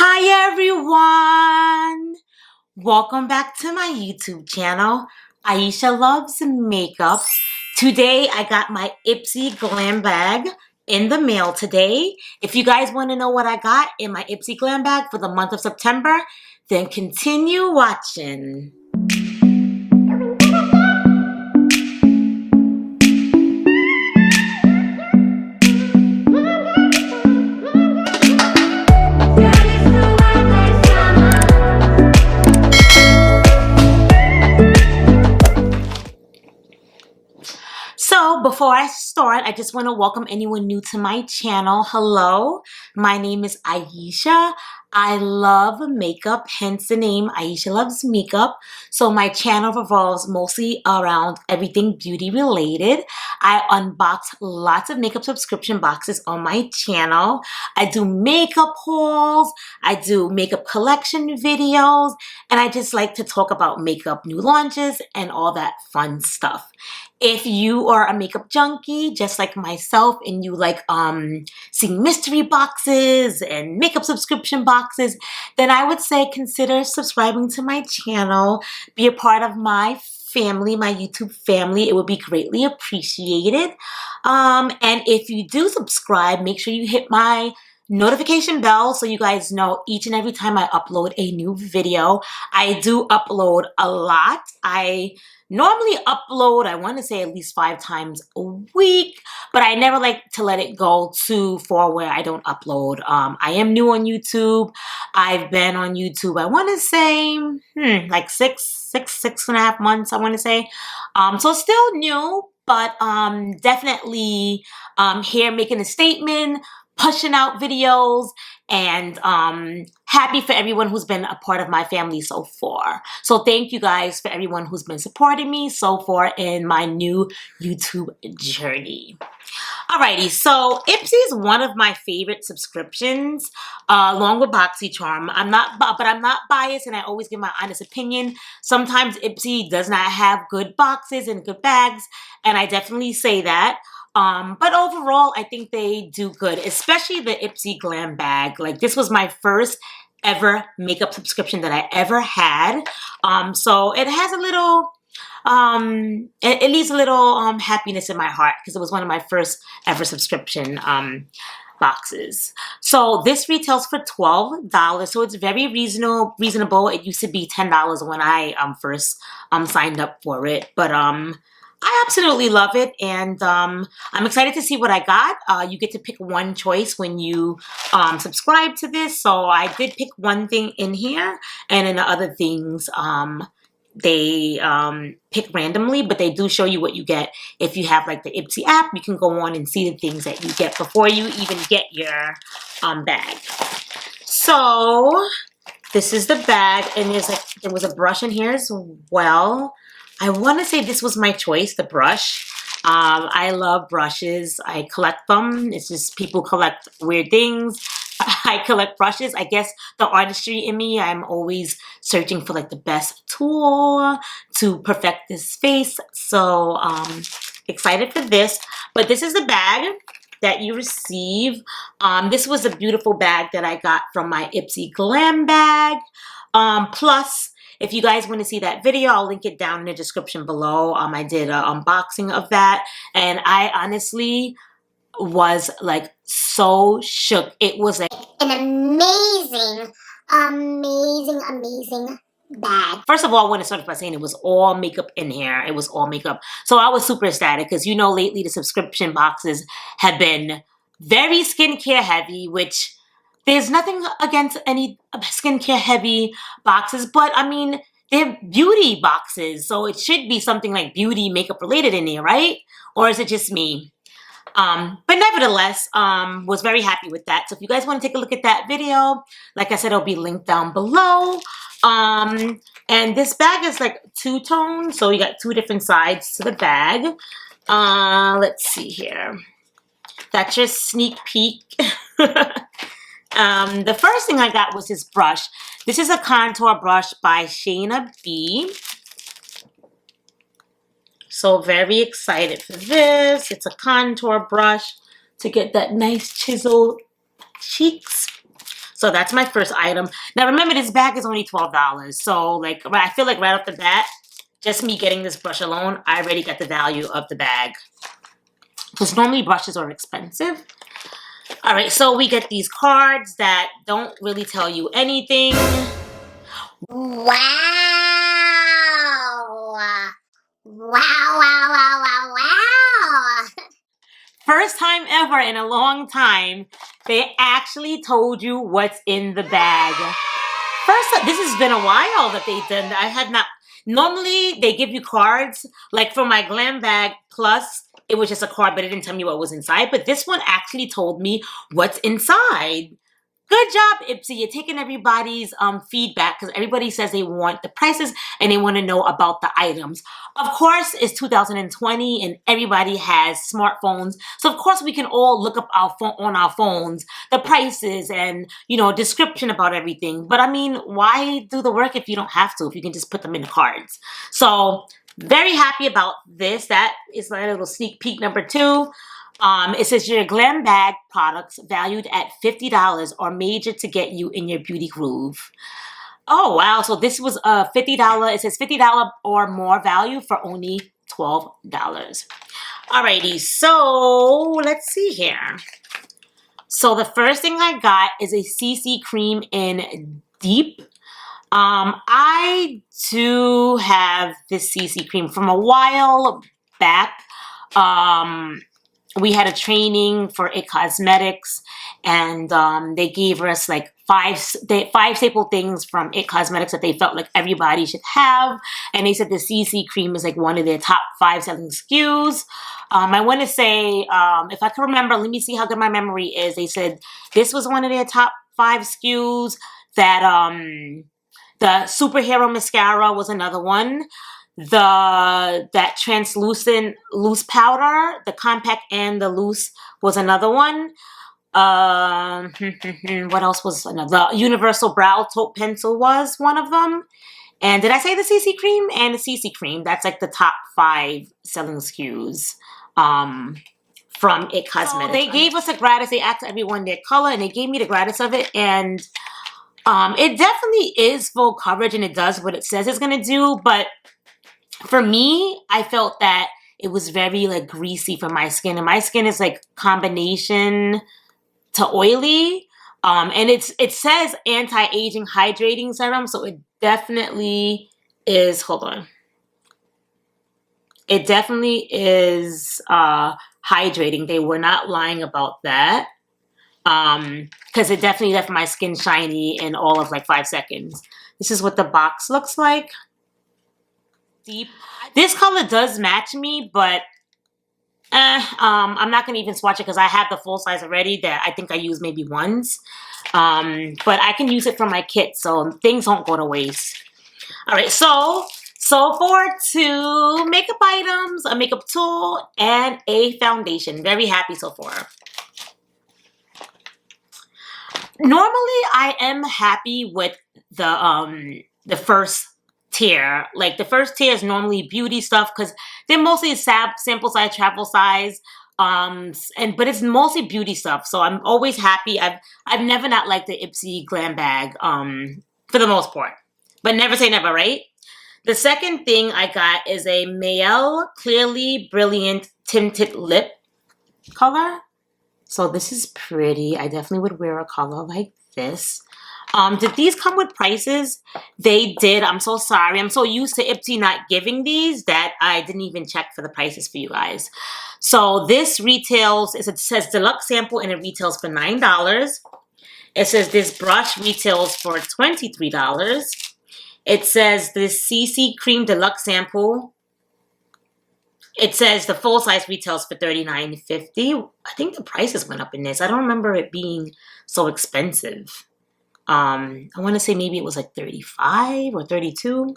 Hi everyone! Welcome back to my YouTube channel. Aisha Loves Makeup. Today I got my Ipsy Glam Bag in the mail today. If you guys want to know what I got in my Ipsy Glam Bag for the month of September, then continue watching. So before I start, I just want to welcome anyone new to my channel. Hello, my name is Aisha. I love makeup, hence the name Aisha Loves Makeup. So my channel revolves mostly around everything beauty related. I unbox lots of makeup subscription boxes on my channel. I do makeup hauls, I do makeup collection videos, and I just like to talk about makeup new launches and all that fun stuff. If you are a makeup junkie, just like myself, and you like seeing mystery boxes and makeup subscription boxes, then I would say consider subscribing to my channel. Be a part of my family, my YouTube family. It would be greatly appreciated. And if you do subscribe, make sure you hit my notification bell so you guys know each and every time I upload a new video. I do upload a lot. I normally upload, I want to say at least 5 times a week, but I never like to let it go too far where I don't upload. I am new on YouTube. I've been on YouTube, I want to say, like six and a half months, I want to say. So still new, but definitely here making a statement, pushing out videos, and happy for everyone who's been a part of my family so far. So thank you guys for everyone who's been supporting me so far in my new YouTube journey. Alrighty, so Ipsy is one of my favorite subscriptions, along with BoxyCharm. I'm not biased, and I always give my honest opinion. Sometimes Ipsy does not have good boxes and good bags, and I definitely say that. But overall, I think they do good, especially the Ipsy Glam Bag. Like, this was my first ever makeup subscription that I ever had. So it has a little, it leaves a little happiness in my heart because it was one of my first ever subscription boxes. So this retails for $12, so it's very reasonable. It used to be $10 when I first signed up for it, but I absolutely love it, and I'm excited to see what I got. You get to pick one choice when you subscribe to this, so I did pick one thing in here, and in the other things, they pick randomly, but they do show you what you get. If you have like the Ipsy app, you can go on and see the things that you get before you even get your bag. So this is the bag, and there was a brush in here as well. I want to say this was my choice, the brush. I love brushes. I collect them. It's just people collect weird things. I collect brushes. I guess the artistry in me, I'm always searching for like the best tool to perfect this face. So excited for this. But this is the bag that you receive. This was a beautiful bag that I got from my Ipsy Glam Bag. Plus, if you guys want to see that video, I'll link it down in the description below. I did an unboxing of that, and I honestly was like so shook. It was like an amazing bag. First of all, I want to start by saying it was all makeup in here. It was all makeup. So I was super ecstatic because, you know, lately the subscription boxes have been very skincare heavy, which there's nothing against any skincare heavy boxes, but I mean, they're beauty boxes, so it should be something like beauty makeup related in there, right? Or is it just me? But nevertheless, was very happy with that. So if you guys want to take a look at that video, like I said, it'll be linked down below. And this bag is like two-tone, so you got 2 different sides to the bag. Let's see here. That's your sneak peek. The first thing I got was this brush. This is a contour brush by Shayna B. So very excited for this. It's a contour brush to get that nice chiseled cheeks. So that's my first item. Now remember, this bag is only $12. So like, I feel like right off the bat, just me getting this brush alone, I already got the value of the bag. Because normally brushes are expensive. All right, so we get these cards that don't really tell you anything. Wow! Wow, wow, wow, wow, wow! First time ever in a long time, they actually told you what's in the bag. First, this has been a while that they've done. I had not. Normally, they give you cards. Like for my Glam Bag Plus, it was just a card, but it didn't tell me what was inside. But this one actually told me what's inside. Good job, Ipsy. You're taking everybody's feedback because everybody says they want the prices and they want to know about the items. Of course, it's 2020 and everybody has smartphones. So, of course, we can all look up on our phones the prices and, you know, description about everything. But, I mean, why do the work if you don't have to, if you can just put them in the cards? So, very happy about this. That is my little sneak peek number 2. It says your Glam Bag products valued at $50 are major to get you in your beauty groove. Oh, wow. So this was a $50. It says $50 or more value for only $12. Alrighty. So let's see here. So the first thing I got is a CC cream in Deep. I do have this CC cream from a while back. We had a training for It Cosmetics, and they gave us like five staple things from It Cosmetics that they felt like everybody should have. And they said the CC cream is like one of their top 5 selling SKUs. I want to say, if I can remember, let me see how good my memory is. They said this was one of their top 5 SKUs. That the superhero mascara was another one. That translucent loose powder, the compact and the loose was another one. What else was another? The universal brow taupe pencil was one of them. And did I say the CC cream? And the CC cream, that's like the top 5 selling SKUs from It Cosmetics. So they gave us a gratis. They asked everyone their color and they gave me the gratis of it. And it definitely is full coverage and it does what it says it's going to do. But for me, I felt that it was very like greasy for my skin, and my skin is like combination to oily. And it says anti-aging hydrating serum, so it definitely is. Hold on, it definitely is hydrating. They were not lying about that, because it definitely left my skin shiny in all of like 5 seconds. This is what the box looks like. Deep. This color does match me, but I'm not gonna even swatch it because I have the full size already that I think I used maybe once. But I can use it from my kit, so things won't go to waste. All right, so for 2 makeup items, a makeup tool, and a foundation. Very happy so far. Normally, I am happy with the first tier. Like the first tier is normally beauty stuff because they're mostly sample size, travel size, but it's mostly beauty stuff. So I'm always happy. I've never not liked the Ipsy Glam Bag for the most part, but never say never, right? The second thing I got is a Maelle Clearly Brilliant Tinted Lip color. So this is pretty. I definitely would wear a color like this. Did these come with prices? They did. I'm so sorry. I'm so used to Ipsy not giving these that I didn't even check for the prices for you guys. So this retails, it says deluxe sample and it retails for $9. It says this brush retails for $23. It says this CC Cream Deluxe Sample. It says the full size retails for $39.50. I think the prices went up in this. I don't remember it being so expensive. I want to say maybe it was like $35 or $32.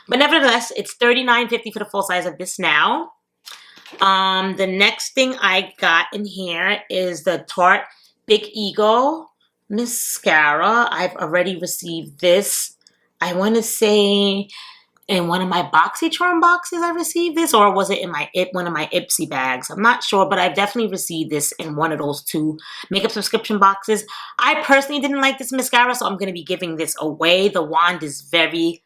But nevertheless, it's $39.50 for the full size of this now. The next thing I got in here is the Tarte Big Ego Mascara. I've already received this. I want to say in one of my BoxyCharm boxes I received this, or was it in one of my Ipsy bags? I'm not sure, but I've definitely received this in one of those 2 makeup subscription boxes. I personally didn't like this mascara, so I'm going to be giving this away. The wand is very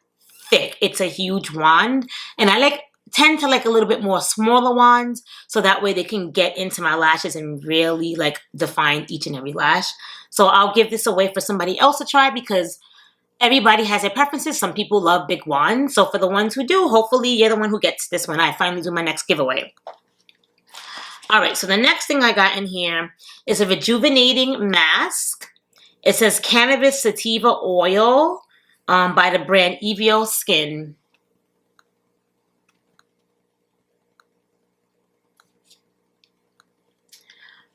thick. It's a huge wand, and I tend to like a little bit more smaller wands, so that way they can get into my lashes and really like define each and every lash. So I'll give this away for somebody else to try, because everybody has their preferences. Some people love big wands. So for the ones who do, hopefully you're the one who gets this when I finally do my next giveaway. All right, so the next thing I got in here is a rejuvenating mask. It says Cannabis Sativa Oil by the brand Evio Skin.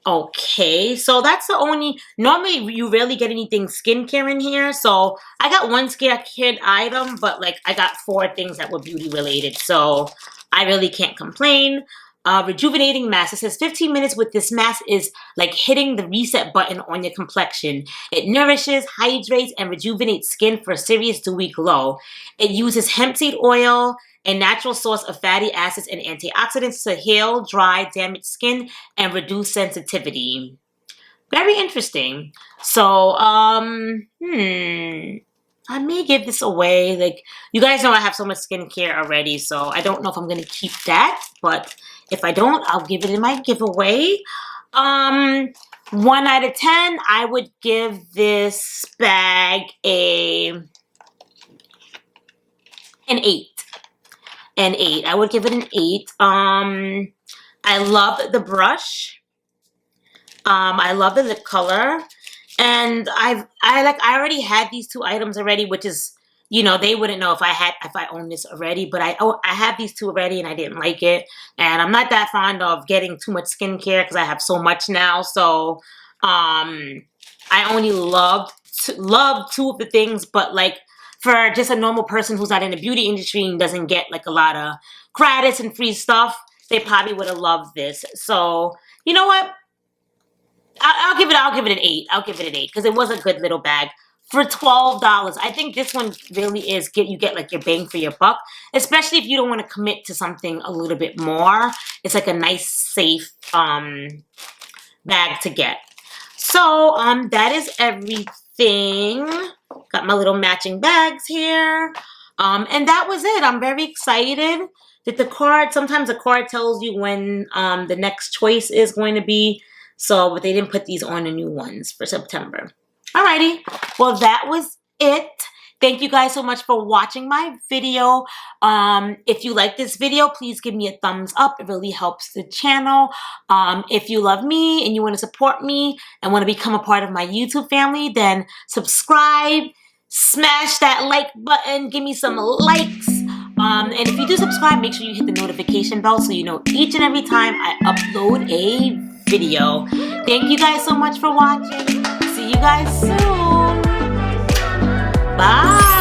Okay, so that's the only, normally you rarely get anything skincare in here, so I got one skincare item, but like I got 4 things that were beauty related, so I really can't complain. Rejuvenating mask. It says 15 minutes with this mask is like hitting the reset button on your complexion. It nourishes, hydrates, and rejuvenates skin for a serious dewy glow. It uses hemp seed oil, a natural source of fatty acids and antioxidants, to heal dry, damaged skin and reduce sensitivity. Very interesting. So, I may give this away. Like, you guys know I have so much skincare already, so I don't know if I'm going to keep that, but if I don't, I'll give it in my giveaway. 1 out of 10, I would give this bag an 8. An 8. I would give it an 8. I love the brush. I love the lip color. And I already had these 2 items already, which is, you know, they wouldn't know if I owned this already, but I have these 2 already and I didn't like it. And I'm not that fond of getting too much skincare because I have so much now. So I only love 2 of the things, but like for just a normal person who's not in the beauty industry and doesn't get like a lot of gratis and free stuff, they probably would have loved this. So you know what? I'll give it an 8. I'll give it an 8 because it was a good little bag for $12. I think this one really is you get like your bang for your buck, especially if you don't want to commit to something a little bit more. It's like a nice, safe bag to get. So that is everything. Got my little matching bags here. And that was it. I'm very excited that the card, sometimes the card tells you when the next choice is going to be. So, but they didn't put these on the new ones for September. Alrighty. Well, that was it. Thank you guys so much for watching my video. If you like this video, please give me a thumbs up. It really helps the channel. If you love me and you want to support me and want to become a part of my YouTube family, then subscribe, smash that like button, give me some likes. And if you do subscribe, make sure you hit the notification bell so you know each and every time I upload a video. Thank you guys so much for watching. See you guys soon. Bye.